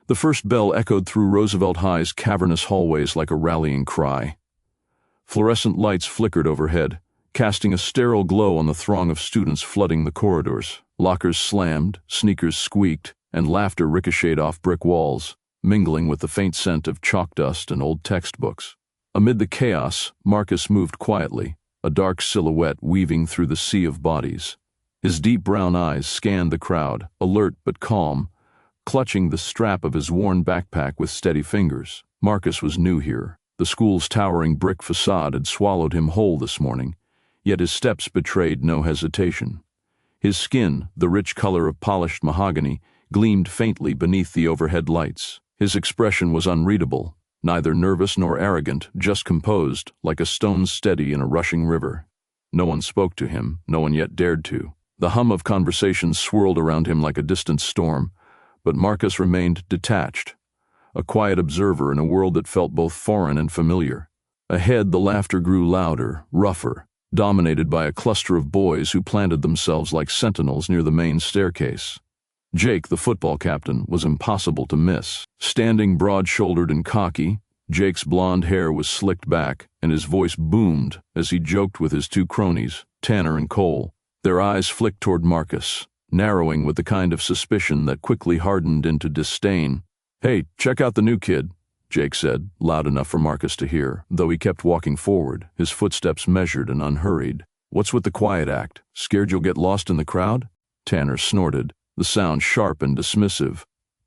The first bell echoed through Roosevelt High's cavernous hallways like a rallying cry. Fluorescent lights flickered overhead, casting a sterile glow on the throng of students flooding the corridors. Lockers slammed, sneakers squeaked, and laughter ricocheted off brick walls, mingling with the faint scent of chalk dust and old textbooks. Amid the chaos, Marcus moved quietly, a dark silhouette weaving through the sea of bodies. His deep brown eyes scanned the crowd, alert but calm, clutching the strap of his worn backpack with steady fingers. Marcus was new here. The school's towering brick facade had swallowed him whole this morning, yet his steps betrayed no hesitation. His skin, the rich color of polished mahogany, gleamed faintly beneath the overhead lights. His expression was unreadable, neither nervous nor arrogant, just composed, like a stone steady in a rushing river. No one spoke to him, no one yet dared to. The hum of conversation swirled around him like a distant storm, but Marcus remained detached, a quiet observer in a world that felt both foreign and familiar. Ahead, the laughter grew louder, rougher, dominated by a cluster of boys who planted themselves like sentinels near the main staircase. Jake, the football captain, was impossible to miss. Standing broad-shouldered and cocky, Jake's blonde hair was slicked back, and his voice boomed as he joked with his two cronies, Tanner and Cole. Their eyes flicked toward Marcus, narrowing with the kind of suspicion that quickly hardened into disdain. "Hey, check out the new kid," Jake said, loud enough for Marcus to hear, though he kept walking forward, his footsteps measured and unhurried. "What's with the quiet act? Scared you'll get lost in the crowd?" Tanner snorted, the sound sharp and dismissive.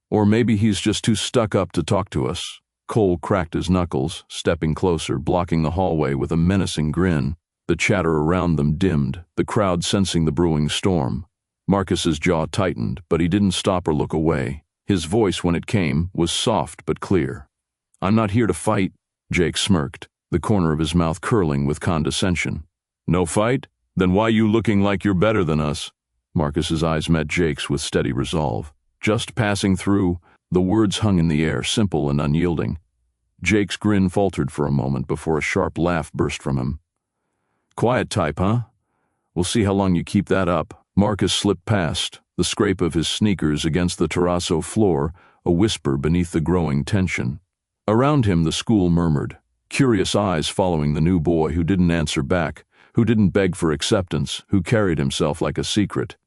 "Or maybe he's just too stuck up to talk to us." Cole cracked his knuckles, stepping closer, blocking the hallway with a menacing grin. The chatter around them dimmed, the crowd sensing the brewing storm. Marcus's jaw tightened, but he didn't stop or look away. His voice, when it came, was soft but clear. "I'm not here to fight," Jake smirked, the corner of his mouth curling with condescension. "No fight? Then why you looking like you're better than us?" Marcus's eyes met Jake's with steady resolve. "Just passing through." The words hung in the air, simple and unyielding. Jake's grin faltered for a moment before a sharp laugh burst from him. "Quiet type, huh? We'll see how long you keep that up." Marcus slipped past, the scrape of his sneakers against the terrazzo floor, a whisper beneath the growing tension. Around him the school murmured, curious eyes following the new boy who didn't answer back, who didn't beg for acceptance, who carried himself like a secret.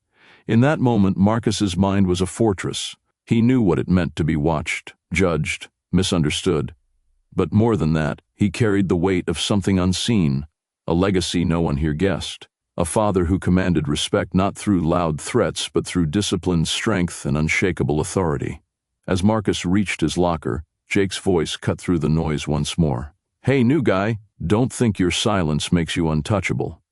In that moment, Marcus's mind was a fortress. He knew what it meant to be watched, judged, misunderstood. But more than that, he carried the weight of something unseen, a legacy no one here guessed. A father who commanded respect not through loud threats but through disciplined strength and unshakable authority. As Marcus reached his locker, Jake's voice cut through the noise once more. "Hey, new guy, don't think your silence makes you untouchable."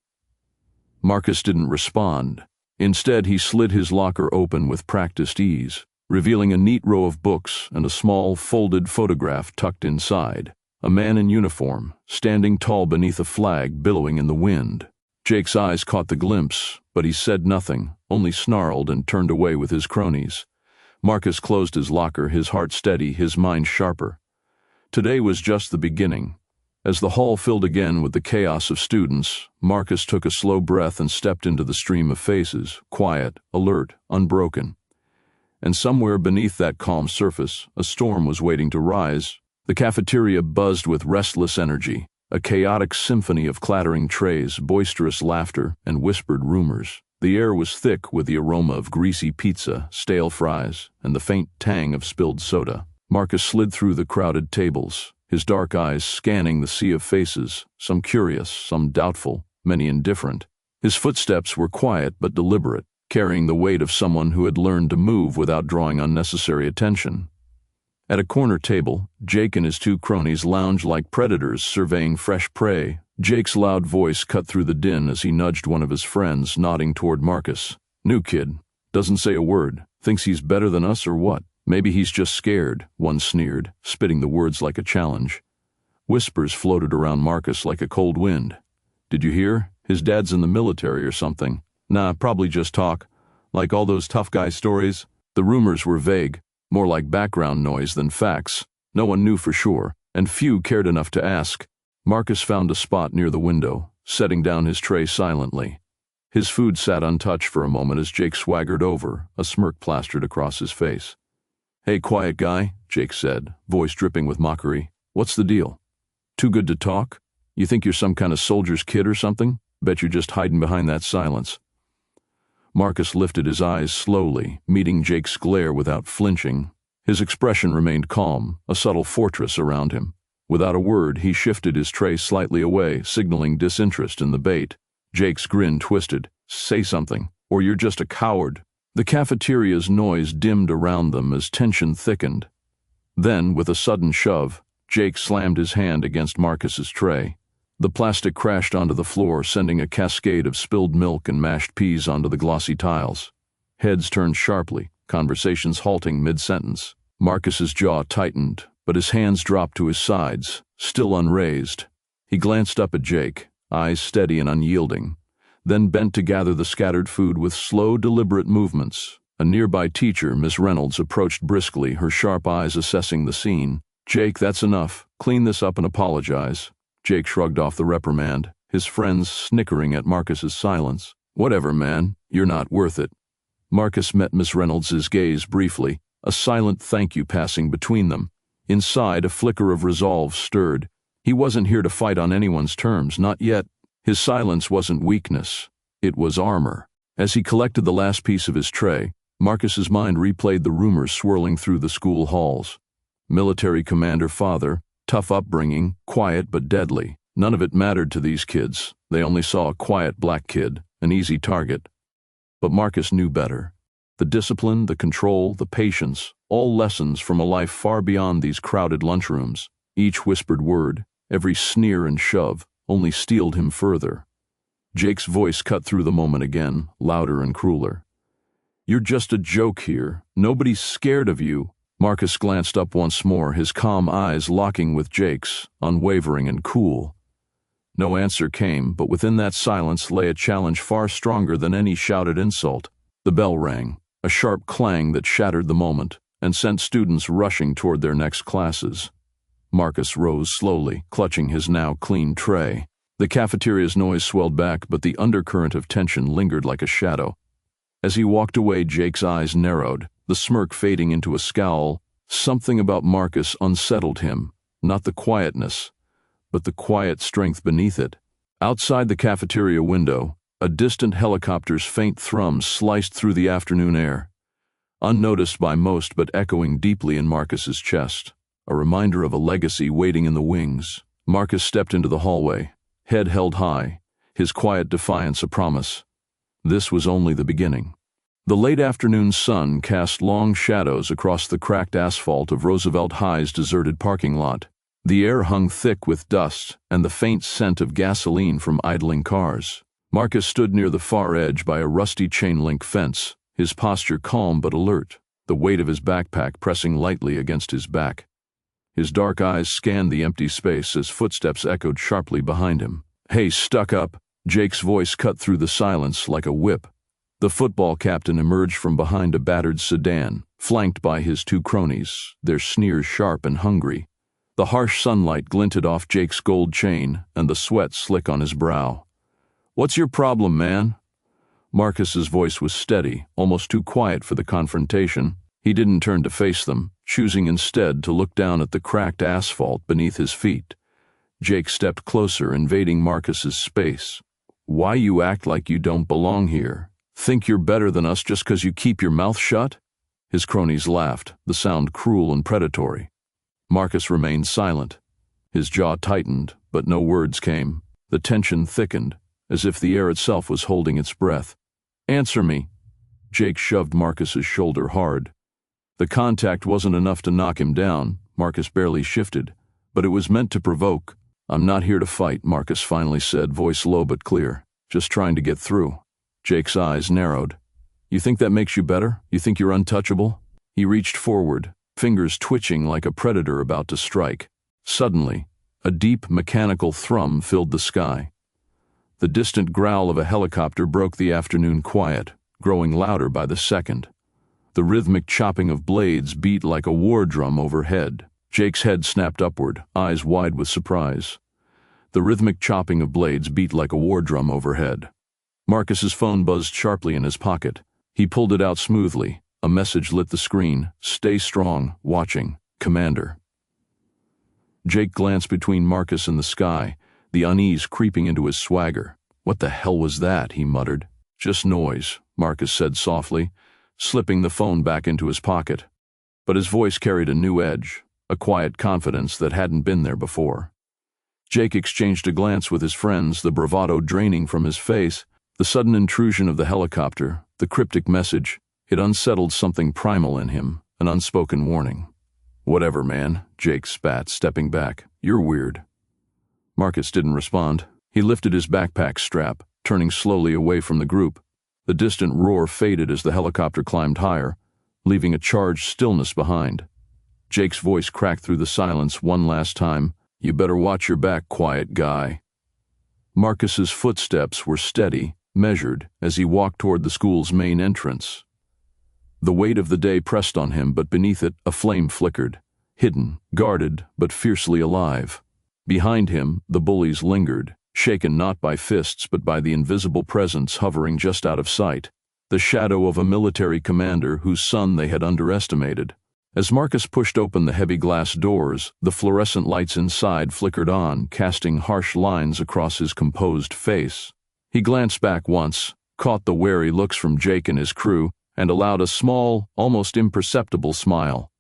Marcus didn't respond. Instead, he slid his locker open with practiced ease, revealing a neat row of books and a small, folded photograph tucked inside. A man in uniform, standing tall beneath a flag billowing in the wind. Jake's eyes caught the glimpse, but he said nothing, only snarled and turned away with his cronies. Marcus closed his locker, his heart steady, his mind sharper. Today was just the beginning. As the hall filled again with the chaos of students, Marcus took a slow breath and stepped into the stream of faces, quiet, alert, unbroken. And somewhere beneath that calm surface, a storm was waiting to rise. The cafeteria buzzed with restless energy, a chaotic symphony of clattering trays, boisterous laughter, and whispered rumors. The air was thick with the aroma of greasy pizza, stale fries, and the faint tang of spilled soda. Marcus slid through the crowded tables, his dark eyes scanning the sea of faces, some curious, some doubtful, many indifferent. His footsteps were quiet but deliberate, carrying the weight of someone who had learned to move without drawing unnecessary attention. At a corner table, Jake and his two cronies lounged like predators surveying fresh prey. Jake's loud voice cut through the din as he nudged one of his friends, nodding toward Marcus. "New kid. Doesn't say a word. Thinks he's better than us or what? Maybe he's just scared," one sneered, spitting the words like a challenge. Whispers floated around Marcus like a cold wind. "Did you hear? His dad's in the military or something." "Nah, probably just talk. Like all those tough guy stories." The rumors were vague, more like background noise than facts. No one knew for sure, and few cared enough to ask. Marcus found a spot near the window, setting down his tray silently. His food sat untouched for a moment as Jake swaggered over, a smirk plastered across his face. "Hey, quiet guy," Jake said, voice dripping with mockery. "What's the deal? Too good to talk? You think you're some kind of soldier's kid or something? Bet you're just hiding behind that silence." Marcus lifted his eyes slowly, meeting Jake's glare without flinching. His expression remained calm, a subtle fortress around him. Without a word, he shifted his tray slightly away, signaling disinterest in the bait. Jake's grin twisted. "Say something, or you're just a coward." The cafeteria's noise dimmed around them as tension thickened. Then, with a sudden shove, Jake slammed his hand against Marcus's tray. The plastic crashed onto the floor, sending a cascade of spilled milk and mashed peas onto the glossy tiles. Heads turned sharply, conversations halting mid-sentence. Marcus's jaw tightened, but his hands dropped to his sides, still unraised. He glanced up at Jake, eyes steady and unyielding, then bent to gather the scattered food with slow, deliberate movements. A nearby teacher, Miss Reynolds, approached briskly, her sharp eyes assessing the scene. "Jake, that's enough. Clean this up and apologize." Jake shrugged off the reprimand, his friends snickering at Marcus's silence. "Whatever, man. You're not worth it." Marcus met Miss Reynolds' gaze briefly, a silent thank you passing between them. Inside, a flicker of resolve stirred. He wasn't here to fight on anyone's terms, not yet. His silence wasn't weakness. It was armor. As he collected the last piece of his tray, Marcus's mind replayed the rumors swirling through the school halls. Military commander father, tough upbringing, quiet but deadly. None of it mattered to these kids. They only saw a quiet black kid, an easy target. But Marcus knew better. The discipline, the control, the patience, all lessons from a life far beyond these crowded lunchrooms. Each whispered word, every sneer and shove, only steeled him further. Jake's voice cut through the moment again, louder and crueler. "You're just a joke here. Nobody's scared of you." Marcus glanced up once more, his calm eyes locking with Jake's, unwavering and cool. No answer came, but within that silence lay a challenge far stronger than any shouted insult. The bell rang, a sharp clang that shattered the moment, and sent students rushing toward their next classes. Marcus rose slowly, clutching his now clean tray. The cafeteria's noise swelled back, but the undercurrent of tension lingered like a shadow. As he walked away, Jake's eyes narrowed, the smirk fading into a scowl. Something about Marcus unsettled him, not the quietness, but the quiet strength beneath it. Outside the cafeteria window, a distant helicopter's faint thrum sliced through the afternoon air, unnoticed by most but echoing deeply in Marcus's chest, a reminder of a legacy waiting in the wings. Marcus stepped into the hallway, head held high, his quiet defiance a promise. This was only the beginning. The late afternoon sun cast long shadows across the cracked asphalt of Roosevelt High's deserted parking lot. The air hung thick with dust and the faint scent of gasoline from idling cars. Marcus stood near the far edge by a rusty chain-link fence, his posture calm but alert, the weight of his backpack pressing lightly against his back. His dark eyes scanned the empty space as footsteps echoed sharply behind him. "Hey, stuck up!" Jake's voice cut through the silence like a whip. The football captain emerged from behind a battered sedan, flanked by his two cronies, their sneers sharp and hungry. The harsh sunlight glinted off Jake's gold chain, and the sweat slick on his brow. "What's your problem, man?" Marcus's voice was steady, almost too quiet for the confrontation. He didn't turn to face them, choosing instead to look down at the cracked asphalt beneath his feet. Jake stepped closer, invading Marcus's space. "Why you act like you don't belong here? Think you're better than us just 'cause you keep your mouth shut?" His cronies laughed, the sound cruel and predatory. Marcus remained silent. His jaw tightened, but no words came. The tension thickened, as if the air itself was holding its breath. "Answer me." Jake shoved Marcus's shoulder hard. The contact wasn't enough to knock him down. Marcus barely shifted, but it was meant to provoke. "I'm not here to fight," Marcus finally said, voice low but clear. "Just trying to get through." Jake's eyes narrowed. "You think that makes you better? You think you're untouchable?" He reached forward, fingers twitching like a predator about to strike. Suddenly, a deep mechanical thrum filled the sky. The distant growl of a helicopter broke the afternoon quiet, growing louder by the second. The rhythmic chopping of blades beat like a war drum overhead. Jake's head snapped upward, eyes wide with surprise. The rhythmic chopping of blades beat like a war drum overhead. Marcus's phone buzzed sharply in his pocket. He pulled it out smoothly, A message lit the screen. Stay strong. Watching. Commander. Jake glanced between Marcus and the sky, the unease creeping into his swagger. What the hell was that? He muttered. Just noise, Marcus said softly, slipping the phone back into his pocket. But his voice carried a new edge, a quiet confidence that hadn't been there before. Jake exchanged a glance with his friends, the bravado draining from his face. The sudden intrusion of the helicopter, the cryptic message, it unsettled something primal in him, an unspoken warning. Whatever, man, Jake spat, stepping back. You're weird. Marcus didn't respond. He lifted his backpack strap, turning slowly away from the group. The distant roar faded as the helicopter climbed higher, leaving a charged stillness behind. Jake's voice cracked through the silence one last time. You better watch your back, quiet guy. Marcus's footsteps were steady, measured, as he walked toward the school's main entrance. The weight of the day pressed on him, but beneath it a flame flickered, hidden, guarded, but fiercely alive. Behind him, the bullies lingered, shaken not by fists but by the invisible presence hovering just out of sight, the shadow of a military commander whose son they had underestimated. As Marcus pushed open the heavy glass doors, the fluorescent lights inside flickered on, casting harsh lines across his composed face. He glanced back once, caught the wary looks from Jake and his crew, and allowed a small, almost imperceptible smile.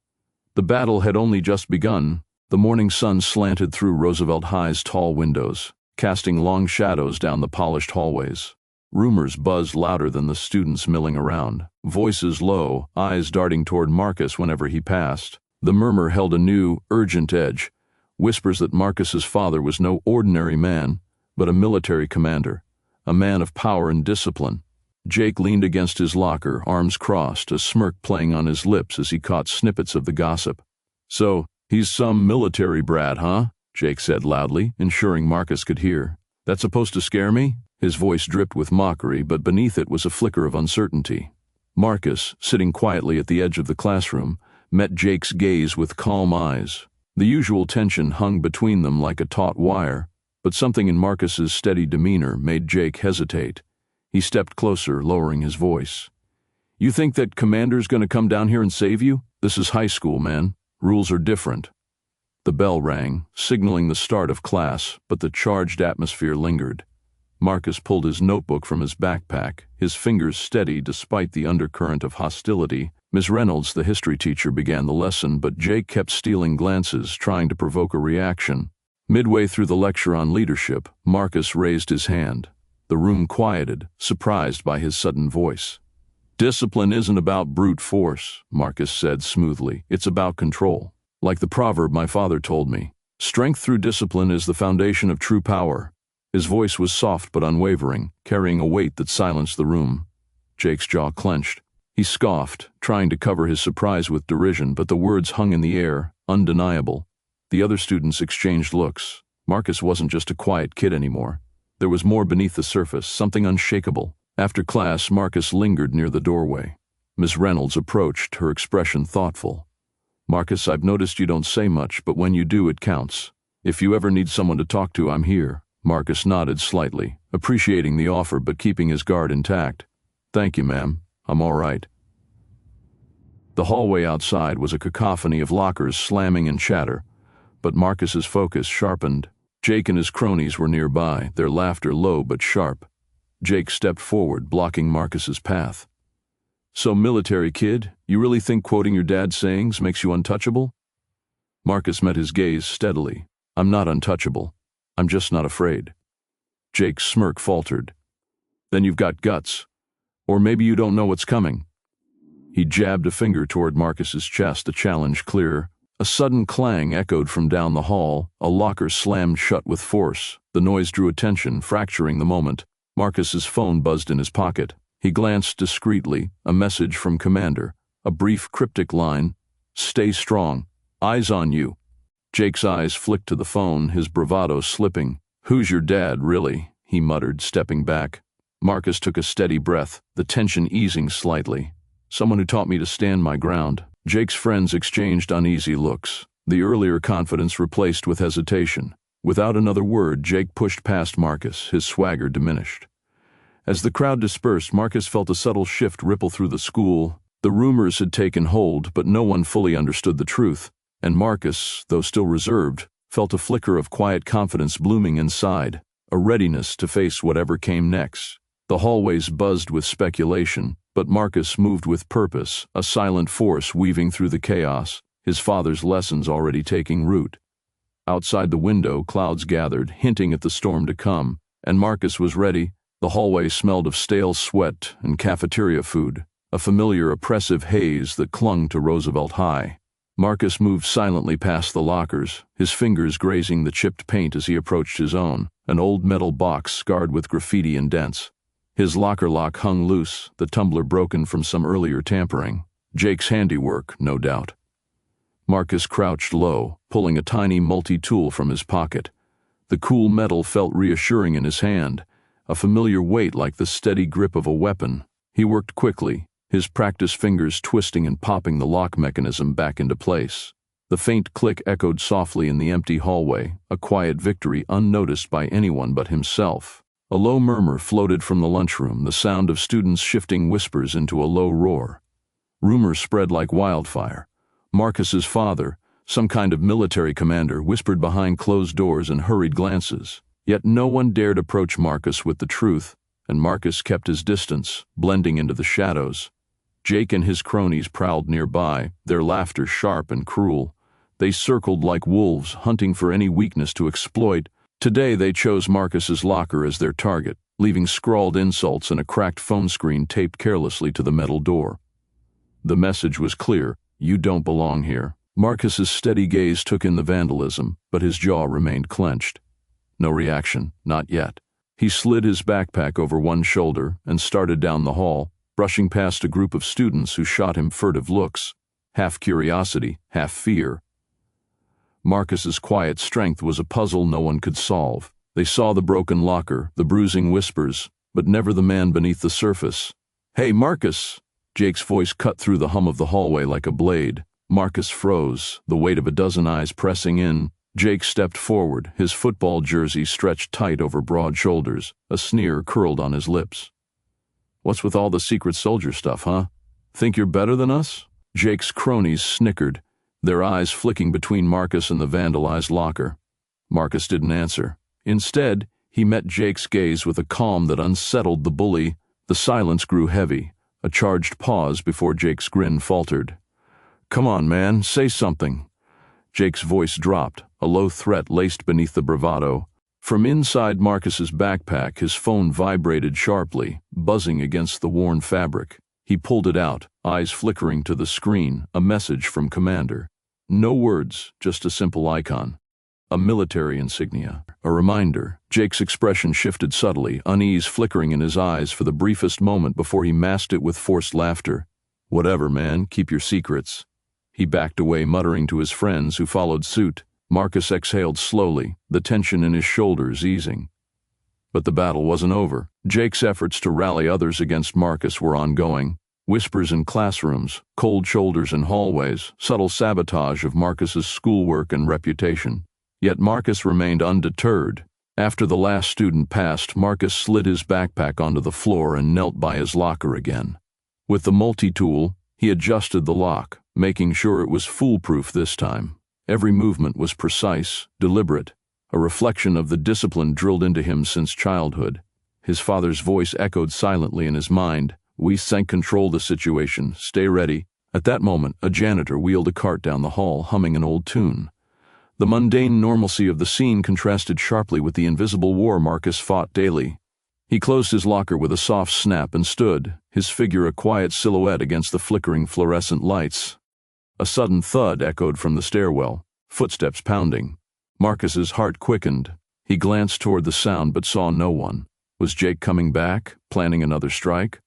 The battle had only just begun. The morning sun slanted through Roosevelt High's tall windows, casting long shadows down the polished hallways. Rumors buzzed louder than the students milling around, voices low, eyes darting toward Marcus whenever he passed. The murmur held a new, urgent edge, whispers that Marcus's father was no ordinary man, but a military commander, a man of power and discipline. Jake leaned against his locker, arms crossed, a smirk playing on his lips as he caught snippets of the gossip. So, he's some military brat, huh? Jake said loudly, ensuring Marcus could hear. That's supposed to scare me? His voice dripped with mockery, but beneath it was a flicker of uncertainty. Marcus, sitting quietly at the edge of the classroom, met Jake's gaze with calm eyes. The usual tension hung between them like a taut wire, but something in Marcus's steady demeanor made Jake hesitate. He stepped closer, lowering his voice. You think that Commander's gonna come down here and save you? This is high school, man. Rules are different. The bell rang, signaling the start of class, but the charged atmosphere lingered. Marcus pulled his notebook from his backpack, his fingers steady despite the undercurrent of hostility. Miss Reynolds, the history teacher, began the lesson, but Jake kept stealing glances, trying to provoke a reaction. Midway through the lecture on leadership, Marcus raised his hand. The room quieted, surprised by his sudden voice. Discipline isn't about brute force, Marcus said smoothly. It's about control. Like the proverb my father told me, strength through discipline is the foundation of true power. His voice was soft but unwavering, carrying a weight that silenced the room. Jake's jaw clenched. He scoffed, trying to cover his surprise with derision, but the words hung in the air, undeniable. The other students exchanged looks. Marcus wasn't just a quiet kid anymore. There was more beneath the surface, something unshakable. After class, Marcus lingered near the doorway. Miss Reynolds approached, her expression thoughtful. Marcus, I've noticed you don't say much, but when you do, it counts. If you ever need someone to talk to, I'm here. Marcus nodded slightly, appreciating the offer but keeping his guard intact. Thank you, ma'am. I'm all right. The hallway outside was a cacophony of lockers slamming and chatter, but Marcus's focus sharpened. Jake and his cronies were nearby, their laughter low but sharp. Jake stepped forward, blocking Marcus's path. So, military kid, you really think quoting your dad's sayings makes you untouchable? Marcus met his gaze steadily. I'm not untouchable. I'm just not afraid. Jake's smirk faltered. Then you've got guts. Or maybe you don't know what's coming. He jabbed a finger toward Marcus's chest, a challenge clear. A sudden clang echoed from down the hall. A locker slammed shut with force. The noise drew attention, fracturing the moment. Marcus's phone buzzed in his pocket. He glanced discreetly. A message from Commander. A brief, cryptic line. Stay strong. Eyes on you. Jake's eyes flicked to the phone, his bravado slipping. Who's your dad, really? He muttered, stepping back. Marcus took a steady breath, the tension easing slightly. Someone who taught me to stand my ground. Jake's friends exchanged uneasy looks, the earlier confidence replaced with hesitation. Without another word, Jake pushed past Marcus, his swagger diminished. As the crowd dispersed, Marcus felt a subtle shift ripple through the school. The rumors had taken hold, but no one fully understood the truth, and Marcus, though still reserved, felt a flicker of quiet confidence blooming inside, a readiness to face whatever came next. The hallways buzzed with speculation, but Marcus moved with purpose, a silent force weaving through the chaos, his father's lessons already taking root. Outside the window, clouds gathered, hinting at the storm to come, and Marcus was ready. The hallway smelled of stale sweat and cafeteria food, a familiar oppressive haze that clung to Roosevelt High. Marcus moved silently past the lockers, his fingers grazing the chipped paint as he approached his own, an old metal box scarred with graffiti and dents. His locker lock hung loose, the tumbler broken from some earlier tampering. Jake's handiwork, no doubt. Marcus crouched low, pulling a tiny multi-tool from his pocket. The cool metal felt reassuring in his hand, a familiar weight like the steady grip of a weapon. He worked quickly, his practiced fingers twisting and popping the lock mechanism back into place. The faint click echoed softly in the empty hallway, a quiet victory unnoticed by anyone but himself. A low murmur floated from the lunchroom, the sound of students shifting whispers into a low roar. Rumors spread like wildfire. Marcus's father, some kind of military commander, whispered behind closed doors and hurried glances. Yet no one dared approach Marcus with the truth, and Marcus kept his distance, blending into the shadows. Jake and his cronies prowled nearby, their laughter sharp and cruel. They circled like wolves, hunting for any weakness to exploit. Today they chose Marcus's locker as their target, leaving scrawled insults and a cracked phone screen taped carelessly to the metal door. The message was clear: you don't belong here. Marcus's steady gaze took in the vandalism, but his jaw remained clenched. No reaction, not yet. He slid his backpack over one shoulder and started down the hall, brushing past a group of students who shot him furtive looks, half curiosity, half fear. Marcus's quiet strength was a puzzle no one could solve. They saw the broken locker, the bruising whispers, but never the man beneath the surface. "Hey, Marcus!" Jake's voice cut through the hum of the hallway like a blade. Marcus froze, the weight of a dozen eyes pressing in. Jake stepped forward, his football jersey stretched tight over broad shoulders, a sneer curled on his lips. "What's with all the secret soldier stuff, huh? Think you're better than us?" Jake's cronies snickered, their eyes flicking between Marcus and the vandalized locker. Marcus didn't answer. Instead, he met Jake's gaze with a calm that unsettled the bully. The silence grew heavy, a charged pause before Jake's grin faltered. "Come on, man, say something." Jake's voice dropped, a low threat laced beneath the bravado. From inside Marcus's backpack, his phone vibrated sharply, buzzing against the worn fabric. He pulled it out, eyes flickering to the screen, a message from Commander. No words, just a simple icon. A military insignia, a reminder. Jake's expression shifted subtly, unease flickering in his eyes for the briefest moment before he masked it with forced laughter. "Whatever, man, keep your secrets." He backed away, muttering to his friends who followed suit. Marcus exhaled slowly, the tension in his shoulders easing. But the battle wasn't over. Jake's efforts to rally others against Marcus were ongoing. Whispers in classrooms, cold shoulders in hallways, subtle sabotage of Marcus's schoolwork and reputation. Yet Marcus remained undeterred. After the last student passed, Marcus slid his backpack onto the floor and knelt by his locker again. With the multi-tool, he adjusted the lock, making sure it was foolproof this time. Every movement was precise, deliberate, a reflection of the discipline drilled into him since childhood. His father's voice echoed silently in his mind. "We control the situation. Stay ready." At that moment, a janitor wheeled a cart down the hall, humming an old tune. The mundane normalcy of the scene contrasted sharply with the invisible war Marcus fought daily. He closed his locker with a soft snap and stood, his figure a quiet silhouette against the flickering fluorescent lights. A sudden thud echoed from the stairwell, footsteps pounding. Marcus's heart quickened. He glanced toward the sound but saw no one. Was Jake coming back, planning another strike?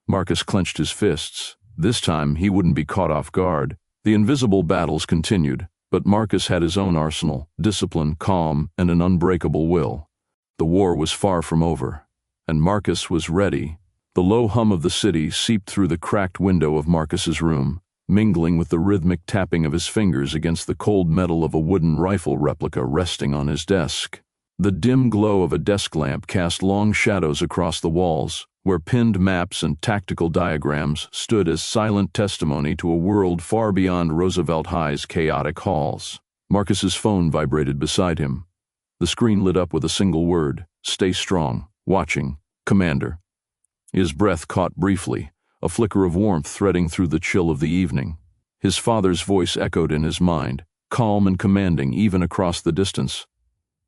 Marcus clenched his fists. This time he wouldn't be caught off guard. The invisible battles continued, but Marcus had his own arsenal, discipline, calm, and an unbreakable will. The war was far from over, and Marcus was ready. The low hum of the city seeped through the cracked window of Marcus's room, mingling with the rhythmic tapping of his fingers against the cold metal of a wooden rifle replica resting on his desk. The dim glow of a desk lamp cast long shadows across the walls, where pinned maps and tactical diagrams stood as silent testimony to a world far beyond Roosevelt High's chaotic halls. Marcus's phone vibrated beside him. The screen lit up with a single word: "Stay strong. Watching. Commander." His breath caught briefly, a flicker of warmth threading through the chill of the evening. His father's voice echoed in his mind, calm and commanding even across the distance.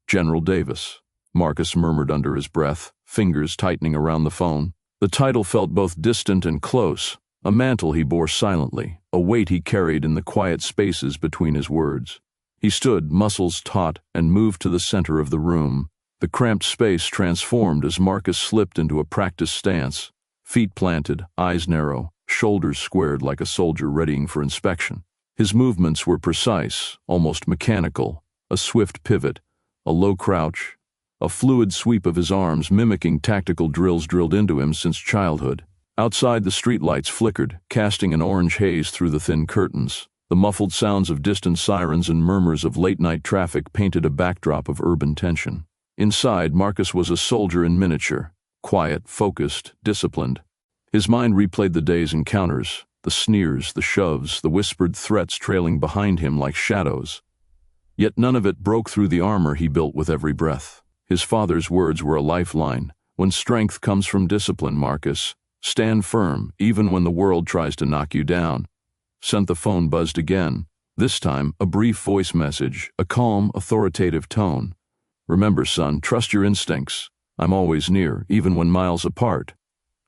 "General Davis," Marcus murmured under his breath, fingers tightening around the phone. The title felt both distant and close, a mantle he bore silently, a weight he carried in the quiet spaces between his words. He stood, muscles taut, and moved to the center of the room. The cramped space transformed as Marcus slipped into a practiced stance, feet planted, eyes narrow, shoulders squared like a soldier readying for inspection. His movements were precise, almost mechanical, a swift pivot, a low crouch, a fluid sweep of his arms mimicking tactical drills drilled into him since childhood. Outside, the streetlights flickered, casting an orange haze through the thin curtains. The muffled sounds of distant sirens and murmurs of late-night traffic painted a backdrop of urban tension. Inside, Marcus was a soldier in miniature, quiet, focused, disciplined. His mind replayed the day's encounters, the sneers, the shoves, the whispered threats trailing behind him like shadows. Yet none of it broke through the armor he built with every breath. His father's words were a lifeline. "When strength comes from discipline, Marcus, stand firm, even when the world tries to knock you down." The phone buzzed again. This time, a brief voice message, a calm, authoritative tone. "Remember, son, trust your instincts. I'm always near, even when miles apart."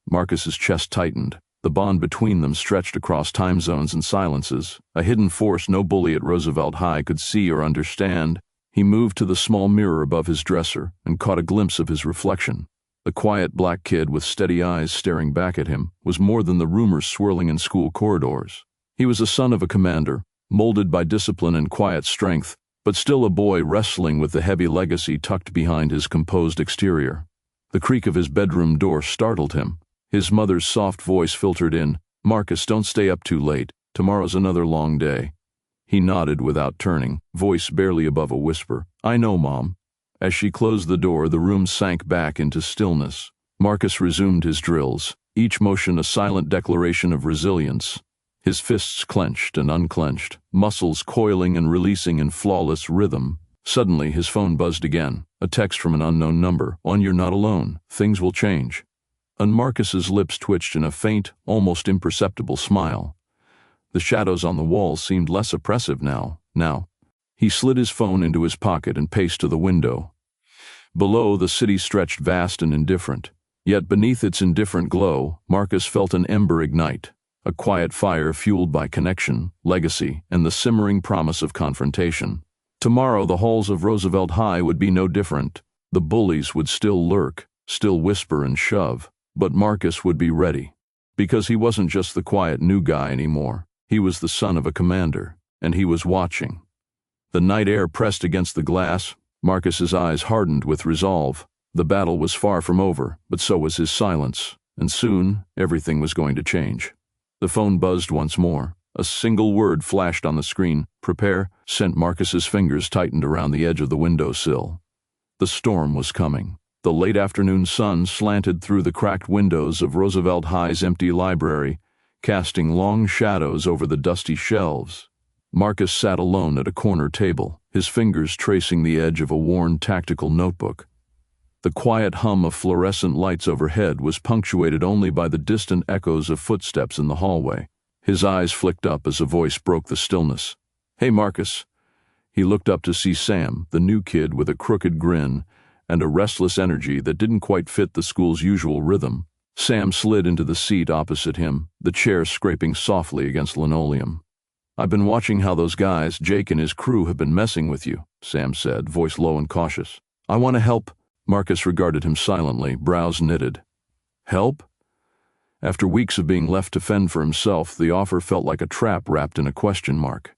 Marcus's chest tightened. The bond between them stretched across time zones and silences, a hidden force no bully at Roosevelt High could see or understand. He moved to the small mirror above his dresser and caught a glimpse of his reflection. The quiet black kid with steady eyes staring back at him was more than the rumors swirling in school corridors. He was a son of a commander, molded by discipline and quiet strength, but still a boy wrestling with the heavy legacy tucked behind his composed exterior. The creak of his bedroom door startled him. His mother's soft voice filtered in, "Marcus, don't stay up too late. Tomorrow's another long day." He nodded without turning, voice barely above a whisper. "I know, Mom." As she closed the door, the room sank back into stillness. Marcus resumed his drills, each motion a silent declaration of resilience. His fists clenched and unclenched, muscles coiling and releasing in flawless rhythm. Suddenly, his phone buzzed again, a text from an unknown number. "On, you're not alone. Things will change." And Marcus's lips twitched in a faint, almost imperceptible smile. The shadows on the walls seemed less oppressive now. He slid his phone into his pocket and paced to the window. Below, the city stretched vast and indifferent. Yet beneath its indifferent glow, Marcus felt an ember ignite, a quiet fire fueled by connection, legacy, and the simmering promise of confrontation. Tomorrow, the halls of Roosevelt High would be no different. The bullies would still lurk, still whisper and shove, but Marcus would be ready. Because he wasn't just the quiet new guy anymore. He was the son of a commander, and he was watching. The night air pressed against the glass. Marcus's eyes hardened with resolve. The battle was far from over, but so was his silence, and soon everything was going to change. The phone buzzed once more. A single word flashed on the screen. "Prepare," sent Marcus's fingers tightened around the edge of the windowsill. The storm was coming. The late afternoon sun slanted through the cracked windows of Roosevelt High's empty library, casting long shadows over the dusty shelves. Marcus sat alone at a corner table, his fingers tracing the edge of a worn tactical notebook. The quiet hum of fluorescent lights overhead was punctuated only by the distant echoes of footsteps in the hallway. His eyes flicked up as a voice broke the stillness. "Hey, Marcus." He looked up to see Sam, the new kid with a crooked grin and a restless energy that didn't quite fit the school's usual rhythm. Sam slid into the seat opposite him, the chair scraping softly against linoleum. "I've been watching how those guys, Jake and his crew, have been messing with you," Sam said, voice low and cautious. "I want to help." Marcus regarded him silently, brows knitted. "Help?" After weeks of being left to fend for himself, the offer felt like a trap wrapped in a question mark.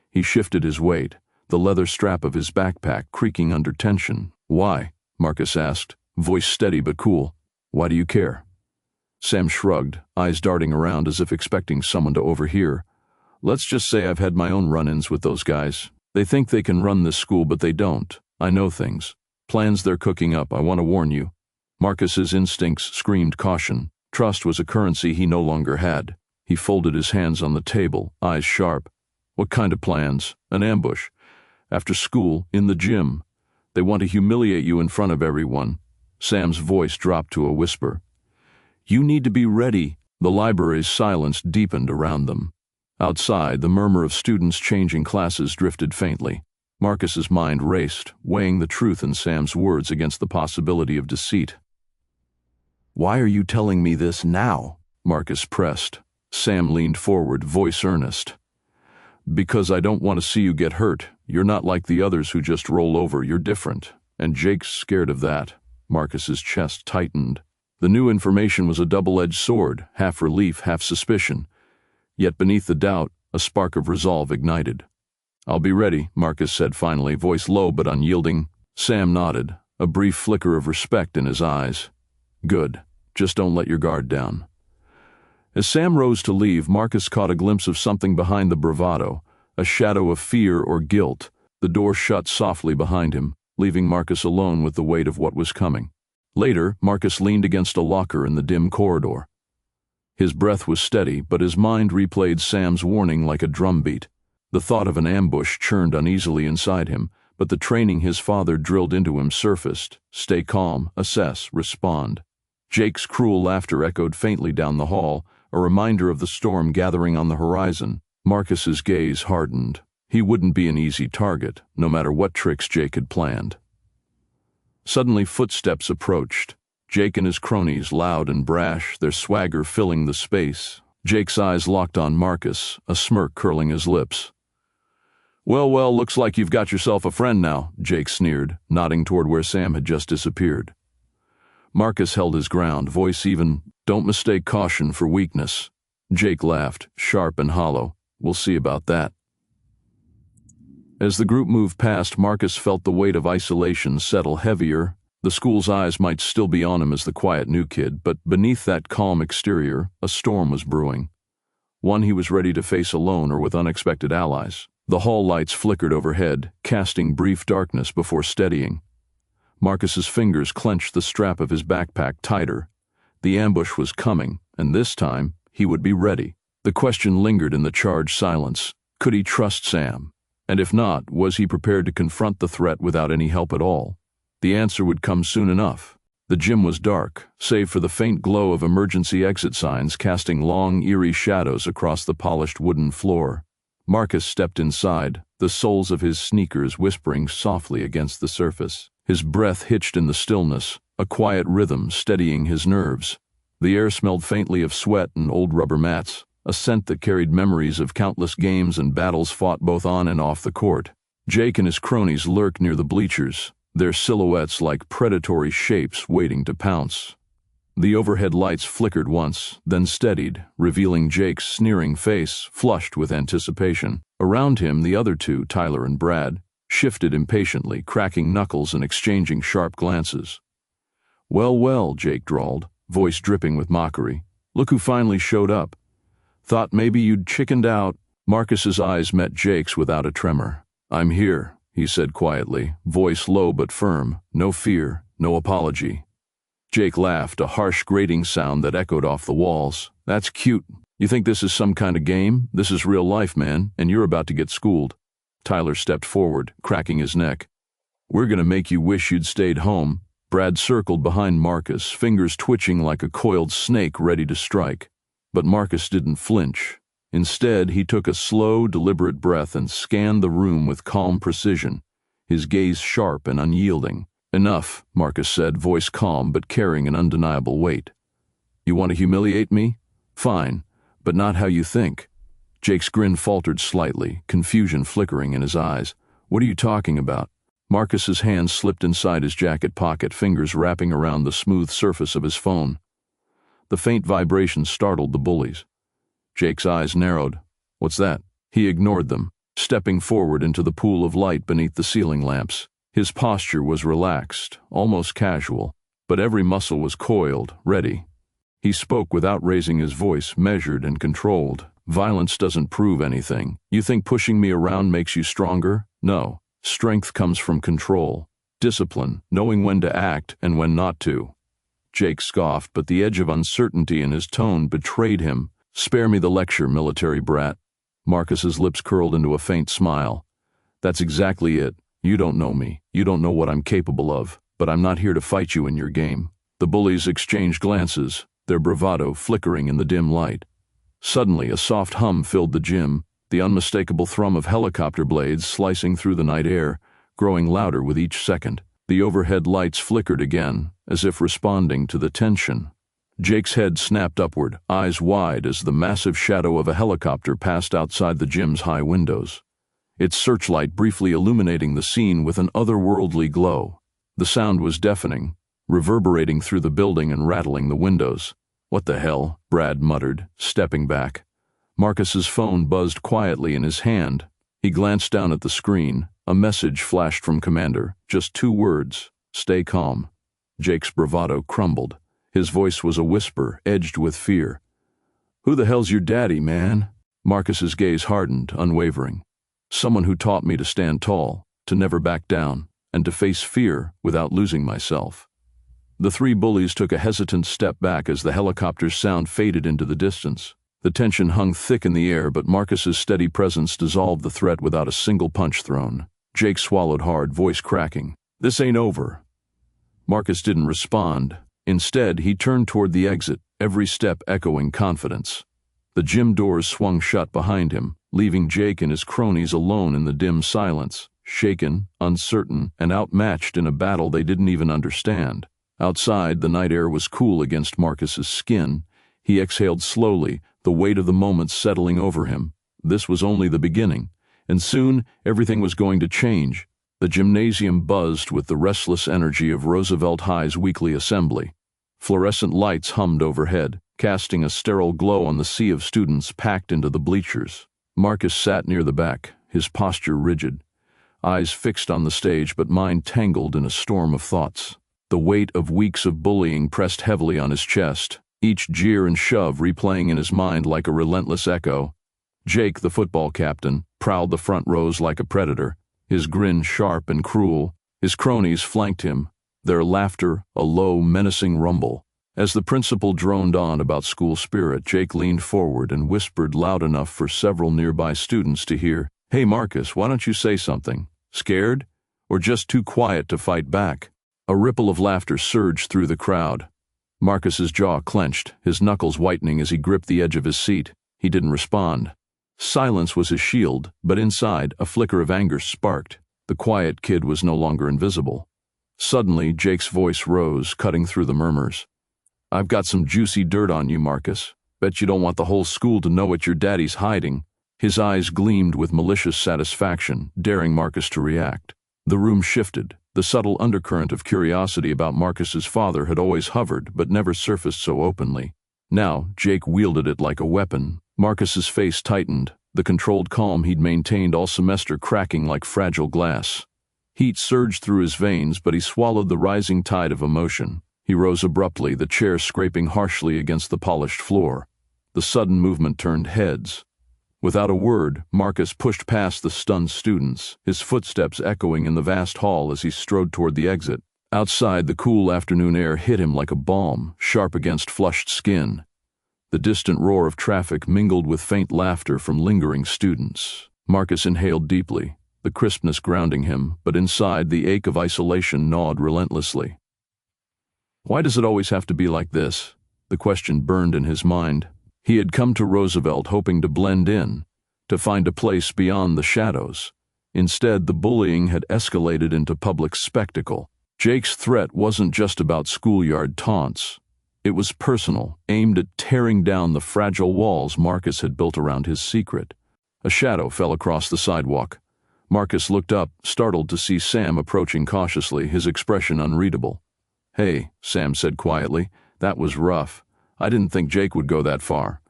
He shifted his weight, the leather strap of his backpack creaking under tension. "Why?" Marcus asked, voice steady but cool. "Why do you care?" Sam shrugged, eyes darting around as if expecting someone to overhear. "Let's just say I've had my own run-ins with those guys. They think they can run this school, but they don't. I know things. Plans they're cooking up, I want to warn you." Marcus's instincts screamed caution. Trust was a currency he no longer had. He folded his hands on the table, eyes sharp. What kind of plans? An ambush? After school, in the gym. They want to humiliate you in front of everyone. Sam's voice dropped to a whisper. You need to be ready. The library's silence deepened around them. Outside, the murmur of students changing classes drifted faintly. Marcus's mind raced, weighing the truth in Sam's words against the possibility of deceit. Why are you telling me this now? Marcus pressed. Sam leaned forward, voice earnest. Because I don't want to see you get hurt. You're not like the others who just roll over. You're different. And Jake's scared of that. Marcus's chest tightened. The new information was a double-edged sword, half relief, half suspicion. Yet beneath the doubt, a spark of resolve ignited. I'll be ready, Marcus said finally, voice low but unyielding. Sam nodded, a brief flicker of respect in his eyes. Good. Just don't let your guard down. As Sam rose to leave, Marcus caught a glimpse of something behind the bravado, a shadow of fear or guilt. The door shut softly behind him, leaving Marcus alone with the weight of what was coming. Later, Marcus leaned against a locker in the dim corridor. His breath was steady, but his mind replayed Sam's warning like a drumbeat. The thought of an ambush churned uneasily inside him, but the training his father drilled into him surfaced. Stay calm, assess, respond. Jake's cruel laughter echoed faintly down the hall, a reminder of the storm gathering on the horizon. Marcus's gaze hardened. He wouldn't be an easy target, no matter what tricks Jake had planned. Suddenly footsteps approached. Jake and his cronies, loud and brash, their swagger filling the space. Jake's eyes locked on Marcus, a smirk curling his lips. Well, looks like you've got yourself a friend now, Jake sneered, nodding toward where Sam had just disappeared. Marcus held his ground, voice even. Don't mistake caution for weakness. Jake laughed, sharp and hollow. We'll see about that. As the group moved past, Marcus felt the weight of isolation settle heavier. The school's eyes might still be on him as the quiet new kid, but beneath that calm exterior, a storm was brewing. One he was ready to face alone or with unexpected allies. The hall lights flickered overhead, casting brief darkness before steadying. Marcus's fingers clenched the strap of his backpack tighter. The ambush was coming, and this time, he would be ready. The question lingered in the charged silence. Could he trust Sam? And if not, was he prepared to confront the threat without any help at all? The answer would come soon enough. The gym was dark, save for the faint glow of emergency exit signs casting long, eerie shadows across the polished wooden floor. Marcus stepped inside, the soles of his sneakers whispering softly against the surface. His breath hitched in the stillness, a quiet rhythm steadying his nerves. The air smelled faintly of sweat and old rubber mats, a scent that carried memories of countless games and battles fought both on and off the court. Jake and his cronies lurked near the bleachers, their silhouettes like predatory shapes waiting to pounce. The overhead lights flickered once, then steadied, revealing Jake's sneering face, flushed with anticipation. Around him, the other two, Tyler and Brad, shifted impatiently, cracking knuckles and exchanging sharp glances. Well, Jake drawled, voice dripping with mockery. Look who finally showed up. Thought maybe you'd chickened out. Marcus's eyes met Jake's without a tremor. I'm here, he said quietly, voice low but firm. No fear, no apology. Jake laughed, a harsh grating sound that echoed off the walls. That's cute. You think this is some kind of game? This is real life, man, and you're about to get schooled. Tyler stepped forward, cracking his neck. We're gonna make you wish you'd stayed home. Brad circled behind Marcus, fingers twitching like a coiled snake ready to strike. But Marcus didn't flinch. Instead, he took a slow, deliberate breath and scanned the room with calm precision, his gaze sharp and unyielding. Enough, Marcus said, voice calm but carrying an undeniable weight. You want to humiliate me? Fine, but not how you think. Jake's grin faltered slightly, confusion flickering in his eyes. What are you talking about? Marcus's hand slipped inside his jacket pocket, fingers wrapping around the smooth surface of his phone. The faint vibration startled the bullies. Jake's eyes narrowed. What's that? He ignored them, stepping forward into the pool of light beneath the ceiling lamps. His posture was relaxed, almost casual, but every muscle was coiled, ready. He spoke without raising his voice, measured and controlled. Violence doesn't prove anything. You think pushing me around makes you stronger? No. Strength comes from control, discipline, knowing when to act and when not to. Jake scoffed, but the edge of uncertainty in his tone betrayed him. "Spare me the lecture, military brat." Marcus's lips curled into a faint smile. "That's exactly it. You don't know me. You don't know what I'm capable of, but I'm not here to fight you in your game." The bullies exchanged glances, their bravado flickering in the dim light. Suddenly, a soft hum filled the gym, the unmistakable thrum of helicopter blades slicing through the night air, growing louder with each second. The overhead lights flickered again, as if responding to the tension. Jake's head snapped upward, eyes wide as the massive shadow of a helicopter passed outside the gym's high windows, its searchlight briefly illuminating the scene with an otherworldly glow. The sound was deafening, reverberating through the building and rattling the windows. "What the hell?" Brad muttered, stepping back. Marcus's phone buzzed quietly in his hand. He glanced down at the screen. A message flashed from Commander, just 2 words: "Stay calm." Jake's bravado crumbled. His voice was a whisper, edged with fear. "Who the hell's your daddy, man?" Marcus's gaze hardened, unwavering. "Someone who taught me to stand tall, to never back down, and to face fear without losing myself." The 3 bullies took a hesitant step back as the helicopter's sound faded into the distance. The tension hung thick in the air, but Marcus's steady presence dissolved the threat without a single punch thrown. Jake swallowed hard, voice cracking. "This ain't over." Marcus didn't respond. Instead, he turned toward the exit, every step echoing confidence. The gym doors swung shut behind him, leaving Jake and his cronies alone in the dim silence, shaken, uncertain, and outmatched in a battle they didn't even understand. Outside, the night air was cool against Marcus's skin. He exhaled slowly, the weight of the moment settling over him. This was only the beginning, and soon everything was going to change. The gymnasium buzzed with the restless energy of Roosevelt High's weekly assembly. Fluorescent lights hummed overhead, casting a sterile glow on the sea of students packed into the bleachers. Marcus sat near the back, his posture rigid, eyes fixed on the stage but mind tangled in a storm of thoughts. The weight of weeks of bullying pressed heavily on his chest, each jeer and shove replaying in his mind like a relentless echo. Jake, the football captain, prowled the front rows like a predator, his grin sharp and cruel. His cronies flanked him, their laughter a low, menacing rumble. As the principal droned on about school spirit, Jake leaned forward and whispered loud enough for several nearby students to hear, "Hey Marcus, why don't you say something? Scared? Or just too quiet to fight back?" A ripple of laughter surged through the crowd. Marcus's jaw clenched, his knuckles whitening as he gripped the edge of his seat. He didn't respond. Silence was his shield, but inside, a flicker of anger sparked. The quiet kid was no longer invisible. Suddenly, Jake's voice rose, cutting through the murmurs. "I've got some juicy dirt on you, Marcus. Bet you don't want the whole school to know what your daddy's hiding." His eyes gleamed with malicious satisfaction, daring Marcus to react. The room shifted. The subtle undercurrent of curiosity about Marcus's father had always hovered, but never surfaced so openly. Now, Jake wielded it like a weapon. Marcus's face tightened, the controlled calm he'd maintained all semester cracking like fragile glass. Heat surged through his veins, but he swallowed the rising tide of emotion. He rose abruptly, the chair scraping harshly against the polished floor. The sudden movement turned heads. Without a word, Marcus pushed past the stunned students, his footsteps echoing in the vast hall as he strode toward the exit. Outside, the cool afternoon air hit him like a balm, sharp against flushed skin. The distant roar of traffic mingled with faint laughter from lingering students. Marcus inhaled deeply, the crispness grounding him, but inside, the ache of isolation gnawed relentlessly. Why does it always have to be like this? The question burned in his mind. He had come to Roosevelt hoping to blend in, to find a place beyond the shadows. Instead, the bullying had escalated into public spectacle. Jake's threat wasn't just about schoolyard taunts. It was personal, aimed at tearing down the fragile walls Marcus had built around his secret. A shadow fell across the sidewalk. Marcus looked up, startled to see Sam approaching cautiously, his expression unreadable. "Hey," Sam said quietly, "that was rough. I didn't think Jake would go that far."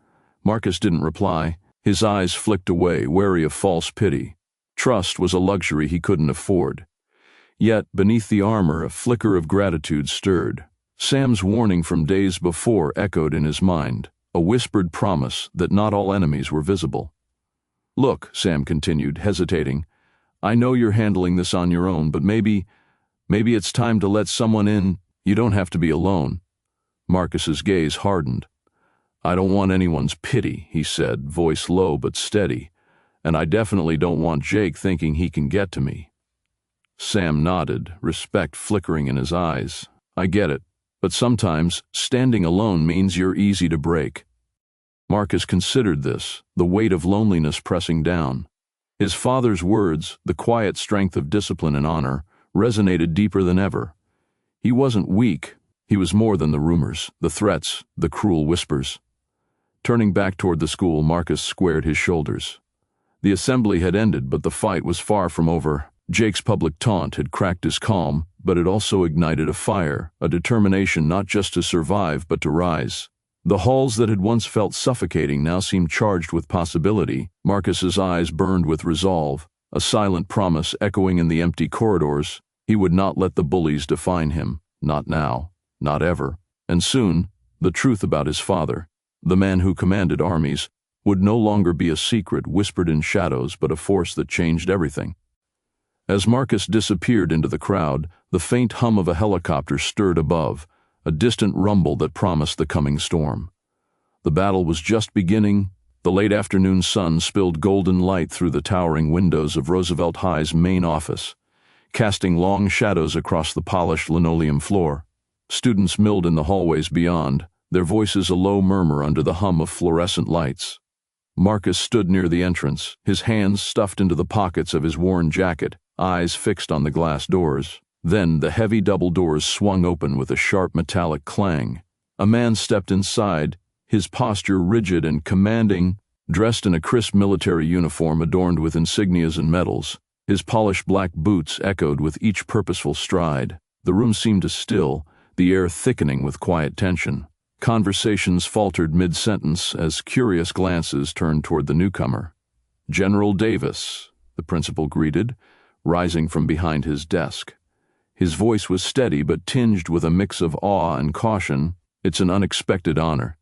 Marcus didn't reply. His eyes flicked away, wary of false pity. Trust was a luxury he couldn't afford. Yet, beneath the armor, a flicker of gratitude stirred. Sam's warning from days before echoed in his mind, a whispered promise that not all enemies were visible. "Look," Sam continued, hesitating, "I know you're handling this on your own, but maybe it's time to let someone in. You don't have to be alone." Marcus's gaze hardened. "I don't want anyone's pity," he said, voice low but steady. "And I definitely don't want Jake thinking he can get to me." Sam nodded, respect flickering in his eyes. "I get it, but sometimes standing alone means you're easy to break." Marcus considered this, the weight of loneliness pressing down. His father's words, the quiet strength of discipline and honor, resonated deeper than ever. He wasn't weak. He was more than the rumors, the threats, the cruel whispers. Turning back toward the school, Marcus squared his shoulders. The assembly had ended, but the fight was far from over. Jake's public taunt had cracked his calm, but it also ignited a fire, a determination not just to survive but to rise. The halls that had once felt suffocating now seemed charged with possibility. Marcus's eyes burned with resolve, a silent promise echoing in the empty corridors. He would not let the bullies define him, not now, not ever. And soon, the truth about his father, the man who commanded armies, would no longer be a secret whispered in shadows but a force that changed everything. As Marcus disappeared into the crowd, the faint hum of a helicopter stirred above, a distant rumble that promised the coming storm. The battle was just beginning. The late afternoon sun spilled golden light through the towering windows of Roosevelt High's main office, casting long shadows across the polished linoleum floor. Students milled in the hallways beyond, their voices a low murmur under the hum of fluorescent lights. Marcus stood near the entrance, his hands stuffed into the pockets of his worn jacket, eyes fixed on the glass doors. Then the heavy double doors swung open with a sharp metallic clang. A man stepped inside, his posture rigid and commanding, dressed in a crisp military uniform adorned with insignias and medals. His polished black boots echoed with each purposeful stride. The room seemed to still, the air thickening with quiet tension. Conversations faltered mid-sentence as curious glances turned toward the newcomer. "General Davis," the principal greeted, rising from behind his desk. His voice was steady but tinged with a mix of awe and caution. "It's an unexpected honor."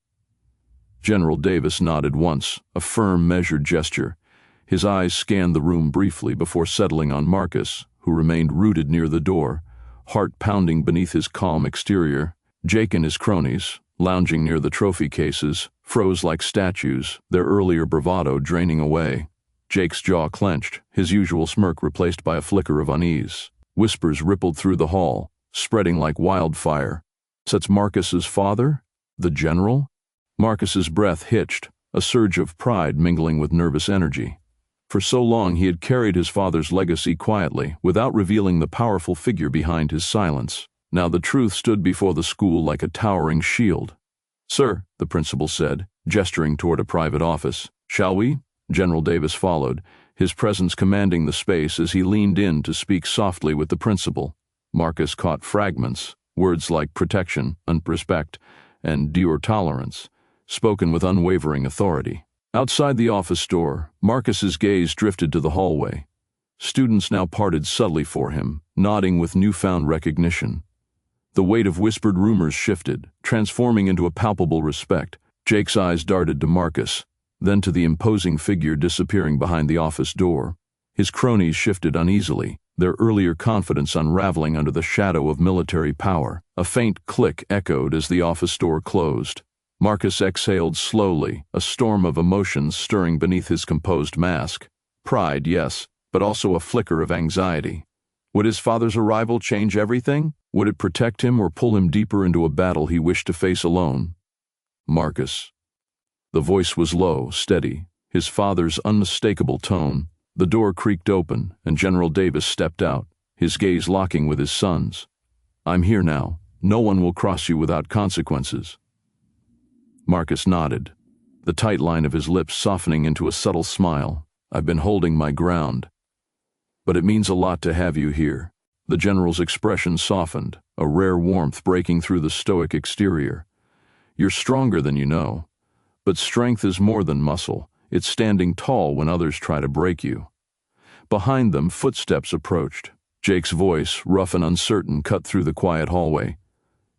General Davis nodded once, a firm, measured gesture. His eyes scanned the room briefly before settling on Marcus, who remained rooted near the door, heart pounding beneath his calm exterior. Jake and his cronies, lounging near the trophy cases, froze like statues, their earlier bravado draining away. Jake's jaw clenched, his usual smirk replaced by a flicker of unease. Whispers rippled through the hall, spreading like wildfire. "That's Marcus's father? The general?" Marcus's breath hitched, a surge of pride mingling with nervous energy. For so long he had carried his father's legacy quietly, without revealing the powerful figure behind his silence. Now the truth stood before the school like a towering shield. "Sir," the principal said, gesturing toward a private office. "Shall we?" General Davis followed, his presence commanding the space as he leaned in to speak softly with the principal. Marcus caught fragments, words like protection, respect, and due tolerance, spoken with unwavering authority. Outside the office door, Marcus's gaze drifted to the hallway. Students now parted subtly for him, nodding with newfound recognition. The weight of whispered rumors shifted, transforming into a palpable respect. Jake's eyes darted to Marcus, then to the imposing figure disappearing behind the office door. His cronies shifted uneasily, their earlier confidence unraveling under the shadow of military power. A faint click echoed as the office door closed. Marcus exhaled slowly, a storm of emotions stirring beneath his composed mask. Pride, yes, but also a flicker of anxiety. Would his father's arrival change everything? Would it protect him or pull him deeper into a battle he wished to face alone? "Marcus." The voice was low, steady, his father's unmistakable tone. The door creaked open, and General Davis stepped out, his gaze locking with his son's. "I'm here now. No one will cross you without consequences." Marcus nodded, the tight line of his lips softening into a subtle smile. "I've been holding my ground. But it means a lot to have you here." The general's expression softened, a rare warmth breaking through the stoic exterior. "You're stronger than you know. But strength is more than muscle. It's standing tall when others try to break you." Behind them, footsteps approached. Jake's voice, rough and uncertain, cut through the quiet hallway.